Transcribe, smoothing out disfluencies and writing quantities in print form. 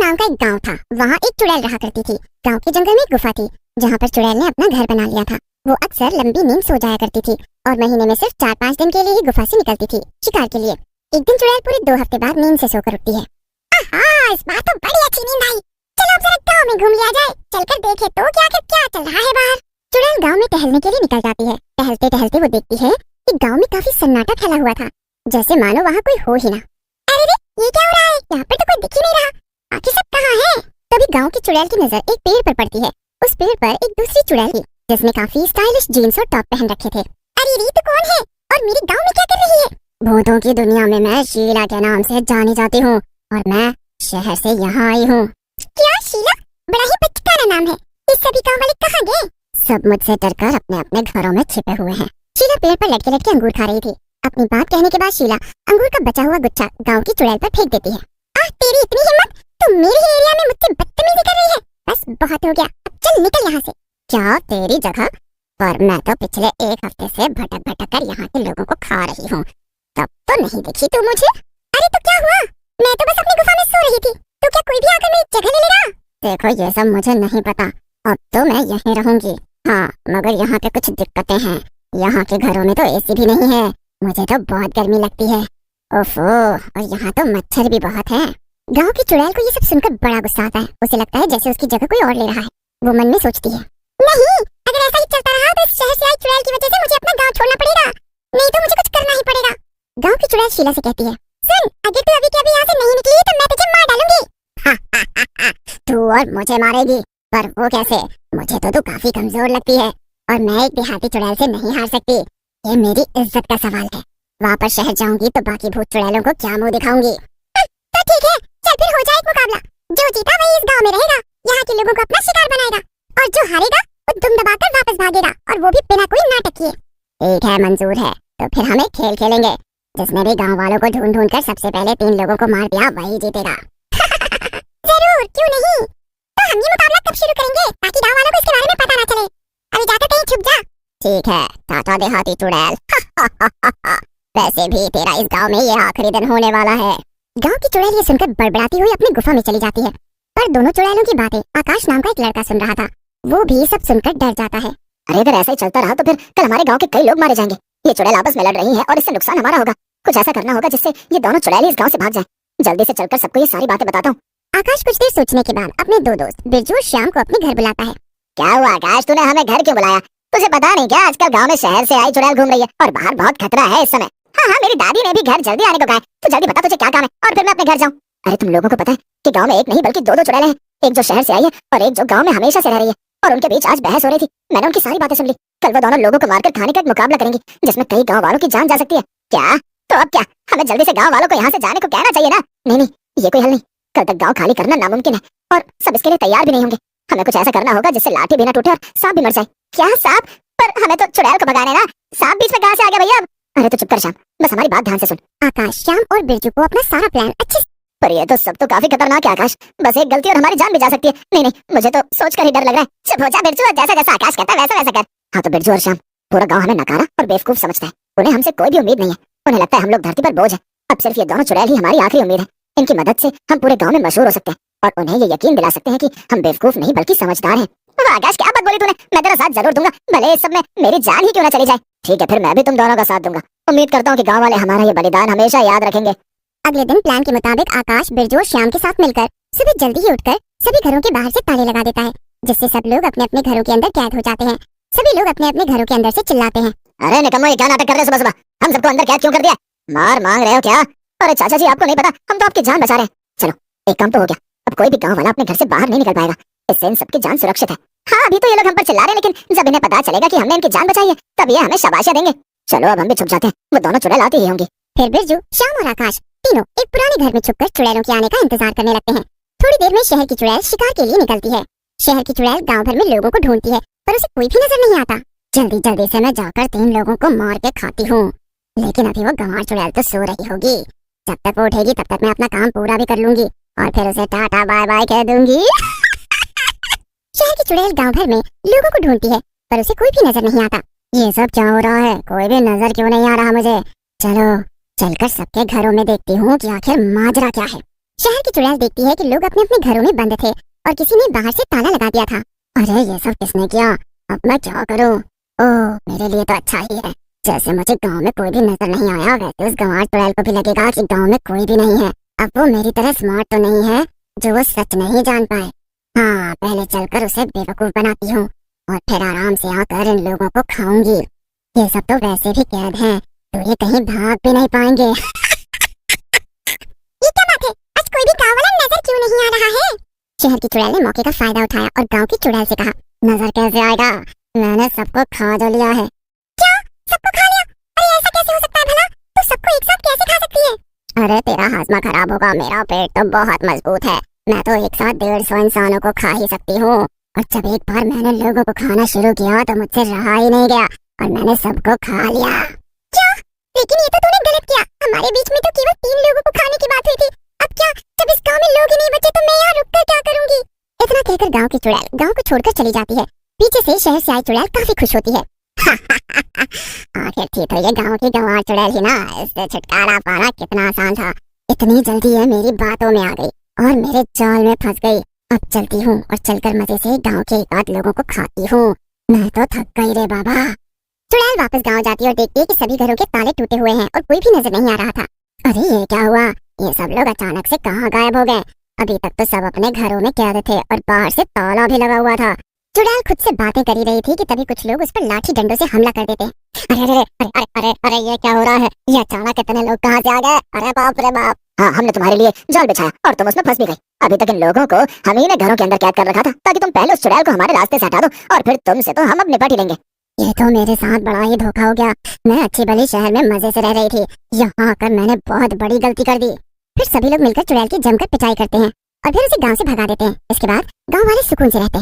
नाम का एक गांव था। वहाँ एक चुड़ैल रहा करती थी। गांव के जंगल में एक गुफा थी जहाँ पर चुड़ैल ने अपना घर बना लिया था। वो अक्सर लंबी नींद सो जाया करती थी और महीने में सिर्फ 4-5 दिन के लिए ही गुफा से निकलती थी शिकार के लिए। एक दिन चुड़ैल पूरे 2 हफ्ते बाद नींद से सोकर उठती है। आहा, इस बार तो बड़ी अच्छी नींद आई। चलो अब जरा गांव में घूम लिया जाए। चलकर देखे तो क्या चल रहा है बाहर। चुड़ैल गांव में टहलने के लिए निकल जाती है। टहलते टहलते वो देखती है कि गांव में काफी सन्नाटा फैला हुआ था, जैसे मानो वहाँ कोई हो ही ना। अरे रे, ये क्या हो रहा है? यहाँ पर तो कोई दिख ही नहीं रहा। आखिर सब कहाँ है? तभी गांव की चुड़ैल की नजर एक पेड़ पर पड़ती है। उस पेड़ पर एक दूसरी चुड़ैल थी जिसने काफी स्टाइलिश जीन्स और टॉप पहन रखे थे। अरे री, तू कौन है और मेरे गांव में क्या कर रही है? भूतों की दुनिया में मैं शीला के नाम से जानी जाती हूँ और मैं शहर से यहाँ आई हूँ। क्या शीला? बड़ा ही बचकाना नाम है। इस सभी गाँव वाले कहाँ गए? सब मुझसे डरकर अपने अपने घरों में छिपे हुए हैं। शीला पेड़ पर लटके लटके अंगूर खा रही थी। अपनी बात कहने के बाद शीला अंगूर का बचा हुआ गुच्छा गांव की चुड़ैल पर फेंक देती है। आह, तेरी इतनी हिम्मत! तू मेरे ही एरिया में मुझसे बदतमीजी कर रही है। बस बहुत हो गया, अब चल निकल यहाँ से। क्या तेरी जगह? पर मैं तो पिछले 1 हफ्ते से भटक भटक कर यहाँ के लोगों को खा रही हूँ, तब तो नहीं दिखी तू मुझे। अरे तो क्या हुआ? मैं तो बस अपनी गुफा में सो रही थी, तो क्या कोई भी आकर मेरी जगह ले लेगा? देखो, ये सब मुझे नहीं पता। अब तो मैं यहीं रहूंगी। हाँ, मगर यहाँ पे कुछ दिक्कतें हैं। यहाँ के घरों में तो एसी भी नहीं है। मुझे तो बहुत गर्मी लगती है। ओफो, और यहाँ तो मच्छर भी बहुत है। गांव की चुड़ैल को ये सब सुनकर बड़ा गुस्सा आता है। उसे लगता है जैसे उसकी जगह कोई और ले रहा है। वो मन में सोचती है, नहीं, अगर ऐसा ही चलता रहा तो इस शहर से आई चुड़ैल की वजह से मुझे अपना गांव छोड़ना पड़ेगा। नहीं तो मुझे कुछ करना ही पड़ेगा। गांव की चुड़ैल शीला से कहती है, सुन, अगर तू अभी के अभी यहाँ से नहीं निकली तो मैं तुझे मार डालूंगी। तू और मुझे मारेगी? पर वो कैसे? मुझे तो तू काफी कमजोर लगती है और मैं एक देहाती चुड़ैल से नहीं हार सकती। ये मेरी इज्जत का सवाल है। वापस शहर जाऊंगी तो बाकी भूत चुड़ैलों को क्या मुंह दिखाऊंगी। तो ठीक है, चल फिर हो जाए एक मुकाबला। जो जीता वही इस गांव में रहेगा, यहाँ के लोगों को अपना शिकार बनाएगा, और जो हारेगा वो दुम दबाकर वापस भागेगा, और वो भी बिना कोई नाटक किए। ठीक है, मंजूर है। तो फिर हम एक खेल खेलेंगे। जिसने भी गाँव वालों को ढूंढ ढूंढ कर सबसे पहले 3 लोगों को मार दिया वही जीतेगा। जरूर, क्यों नहीं। तो हम ये मुकाबला कब शुरू करेंगे ताकि गाँव वालों को इसके बारे में पता ना चले? अभी जाकर कहीं छुप जा। ठीक है, टाटा देहाती चुड़ैल। वैसे भी तेरा इस गांव में ये आखिरी दिन होने वाला है। गांव की चुड़ैल ये सुनकर बड़बड़ाती हुई अपनी गुफा में चली जाती है। पर दोनों चुड़ैलों की बातें आकाश नाम का एक लड़का सुन रहा था। वो भी सब सुनकर डर जाता है। अरे अगर ऐसा ही चलता रहा तो फिर कल हमारे गांव के कई लोग मारे जाएंगे। ये चुड़ैल आपस में लड़ रही है और इससे नुकसान हमारा होगा। कुछ ऐसा करना होगा जिससे ये दोनों चुड़ैल इस गाँव से भाग जाए। जल्दी से चलकर सबको ये सारी बातें बताता हूँ। आकाश कुछ देर सोचने के बाद अपने 2 दोस्त बिरजू और श्याम को अपने घर बुलाता है। क्या हुआ आकाश, तूने हमें घर क्यों बुलाया? तुझे पता नहीं क्या आजकल गांव में शहर से आई चुड़ैल घूम रही है और बाहर बहुत खतरा है इस समय। हाँ, मेरी दादी ने भी घर जल्दी आने को कहा है। तू जल्दी बता तुझे क्या काम है और फिर मैं अपने घर जाऊँ। अरे तुम लोगों को पता है कि गांव में एक नहीं बल्कि 2 चुड़ैलें हैं। एक जो शहर से आई है और एक जो गांव में हमेशा से रह रही है। और उनके बीच आज बहस हो रही थी। मैंने उनकी सारी बातें सुन ली। कल वो दोनों लोगों को मारकर खाने का एक मुकाबला करेंगी जिसमें कई गाँव वालों की जान जा सकती है। क्या? तो अब क्या, हमें जल्दी से गाँव वालों को यहाँ से जाने को कहना चाहिए ना? नहीं, ये कोई हल नहीं। कल तक गाँव खाली करना नामुमकिन है और सब इसके लिए तैयार भी नहीं होंगे। हमें कुछ ऐसा करना होगा जिससे लाठी भी ना टूटे और सांप भी मर जाए। क्या सांप? पर हमें तो चुड़ैल को भगाना है ना। सांप बीच में कहाँ से आ गया भैया? अरे तो चुप कर श्याम, बस हमारी बात ध्यान से सुन। आकाश, श्याम और बिरजू को अपना सारा प्लान अच्छे से। पर ये तो सब तो काफी खतरनाक है आकाश। बस एक गलती और हमारी जान भी जा सकती है। नहीं, मुझे तो सोचकर ही डर लग रहा है। चुप हो जा बिरजू, जैसा जैसा आकाश कहता है वैसा वैसा कर। हाँ तो बिरजू और श्याम, पूरा गाँव हमें नकारा और बेवकूफ समझता है। उन्हें हमसे कोई भी उम्मीद नहीं है। उन्हें लगता है हम लोग धरती पर बोझ है। अब सिर्फ ये दोनों चुड़ैल ही हमारी आखिरी उम्मीद है। इनकी मदद से हम पूरे गाँव में मशहूर हो सकते हैं और उन्हें ये यकीन दिला सकते हैं कि हम बेवकूफ नहीं बल्कि समझदार हैं। आकाश, क्या बात बोली तूने? मैं तेरा साथ जरूर दूंगा, भले इस सब में मेरी जान ही क्यों ना चली जाए। ठीक है, फिर मैं भी तुम दोनों का साथ दूंगा। उम्मीद करता हूँ कि गाँव वाले हमारा ये बलिदान हमेशा याद रखेंगे। अगले दिन प्लान के मुताबिक आकाश, बिरजू और श्याम के साथ मिलकर सुबह जल्दी ही उठकर सभी घरों के बाहर से ताले लगा देता है, जिससे सब लोग अपने अपने घरों के अंदर कैद हो जाते हैं। सभी लोग अपने अपने घरों के अंदर से चिल्लाते हैं, अरे निकम्मो, ये क्या नाटक कर रहे हो सुबह सुबह? हम सबको अंदर कैद क्यों कर दिया? मार मांग रहे हो क्या? अरे चाचा जी, आपको नहीं पता, हम तो आपकी जान बचा रहे हैं। चलो, एक काम तो हो गया। अब कोई भी गाँव वाला अपने घर से बाहर नहीं निकल पाएगा। इससे इन सबकी जान सुरक्षित है। हाँ, अभी तो ये लोग हम पर चिल्ला रहे हैं, लेकिन जब इन्हें पता चलेगा कि हमने इनकी जान बचाई है तब ये हमें शाबाशियां देंगे। चलो अब हम भी छुप जाते हैं, वो दोनों चुड़ैल आती ही होंगी। फिर बिरजू, श्याम और आकाश तीनों एक पुराने घर में छुपकर चुड़ैलों के आने का इंतजार करने लगते हैं। थोड़ी देर में शहर की चुड़ैल शिकार के लिए निकलती है। शहर की चुड़ैल गांव भर में लोगों को ढूंढती है पर उसे कोई भी नजर नहीं आता। जल्दी जल्दी से मैं जाकर 3 लोगों को मार के खाती हूँ, लेकिन अभी वो गंवार चुड़ैल तो सो रही होगी। जब तक वो उठेगी तब तक मैं अपना काम पूरा भी कर लूंगी और फिर उसे टाटा बाय बाय कह दूंगी। शहर की चुड़ैल गांव भर में लोगों को ढूंढती है पर उसे कोई भी नजर नहीं आता। ये सब क्या हो रहा है? कोई भी नजर क्यों नहीं आ रहा मुझे? चलो चलकर सबके घरों में देखती हूँ कि आखिर माजरा क्या है। शहर की चुड़ैल देखती है कि लोग अपने अपने घरों में बंद थे और किसी ने बाहर से ताला लगा दिया था। अरे ये सब किसने किया? अब मैं क्या करूं? ओह, मेरे लिए तो अच्छा ही है। जैसे मुझे गांव में कोई भी नजर नहीं आया, वैसे उस गंवार चुड़ैल को भी लगेगा कि गांव में कोई भी नहीं है। अब वो मेरी तरह स्मार्ट तो नहीं है जो वो सच नहीं जान पाए। हाँ, पहले चलकर उसे बेवकूफ बनाती हूँ और फिर आराम से आकर इन लोगों को खाऊंगी। ये सब तो वैसे भी कैद हैं, तो ये कहीं भाग भी नहीं पाएंगे। ये क्या बात है? आज कोई भी गांव वाला नजर क्यों नहीं आ रहा है? शहर की चुड़ैल ने मौके का फायदा उठाया और गांव की चुड़ैल से कहा, नजर कैसे आएगा? मैंने सबको खा तो लिया है। क्या? सबको खा लिया? अरे ऐसा कैसे हो सकता है भला? तू सबको एक साथ कैसे खा सकती है? अरे तेरा हाजमा खराब होगा, मेरा पेट तो बहुत मजबूत है। मैं तो एक साथ 150 इंसानों को खा ही सकती हूँ। और जब एक बार मैंने लोगों को खाना शुरू किया तो मुझसे रहा ही नहीं गया और मैंने सबको खा लिया। क्या? लेकिन ये तो तूने गलत किया। हमारे बीच में तो केवल 3 लोगों को खाने की बात हुई थी। अब क्या? जब इस गांव में लोग ही नहीं बचे तो मैं यहाँ रुककर क्या करूंगी? इतना कहकर गांव की चुड़ैल गांव को छोड़कर चली जाती है। पीछे से शहर से आई चुड़ैल काफी खुश होती है। आखिर थी तो ये गांव की गंवार चुड़ैल ही ना, इससे छुटकारा पाना कितना आसान था। इतनी जल्दी ये मेरी बातों में आ गई और मेरे जाल में फंस गई। अब चलती हूँ और चलकर मजे से गांव के 1 आध लोगों को खाती हूँ। मैं तो थक गई रे बाबा। चुड़ैल वापस गांव जाती है और देखती है कि सभी घरों के ताले टूटे हुए हैं और कोई भी नजर नहीं आ रहा था। अरे ये क्या हुआ? ये सब लोग अचानक से कहाँ गायब हो गए? अभी तक तो सब अपने घरों में कैद थे और बाहर से ताला भी लगा हुआ था। चुड़ैल खुद से बातें करी रही थी कि तभी कुछ लोग उस पर लाठी डंडों से हमला कर देते हैं। अरे अरे अरे अरे अरे अरे ये क्या हो रहा है? ये अचानक इतने लोग कहाँ से आ गए? अरे बाप रे बाप! हाँ, हमने तुम्हारे लिए जाल बिछाया और तुम उसमें फंस भी गई। अभी तक इन लोगों को हम ही ने घरों के अंदर कैद कर रखा था ताकि तुम पहले उस चुड़ैल को हमारे रास्ते से हटा दो और फिर तुमसे तो हम अब निपट ही लेंगे। ये तो मेरे साथ बड़ा ही धोखा हो गया। मैं अच्छी भली शहर में मजे से रह रही थी, यहाँ आकर मैंने बहुत बड़ी गलती कर दी। फिर सभी लोग मिलकर चुड़ैल की जमकर पिटाई करते हैं और फिर उसे गांव से भगा देते हैं। इसके बाद गांव वाले सुकून से रहते हैं।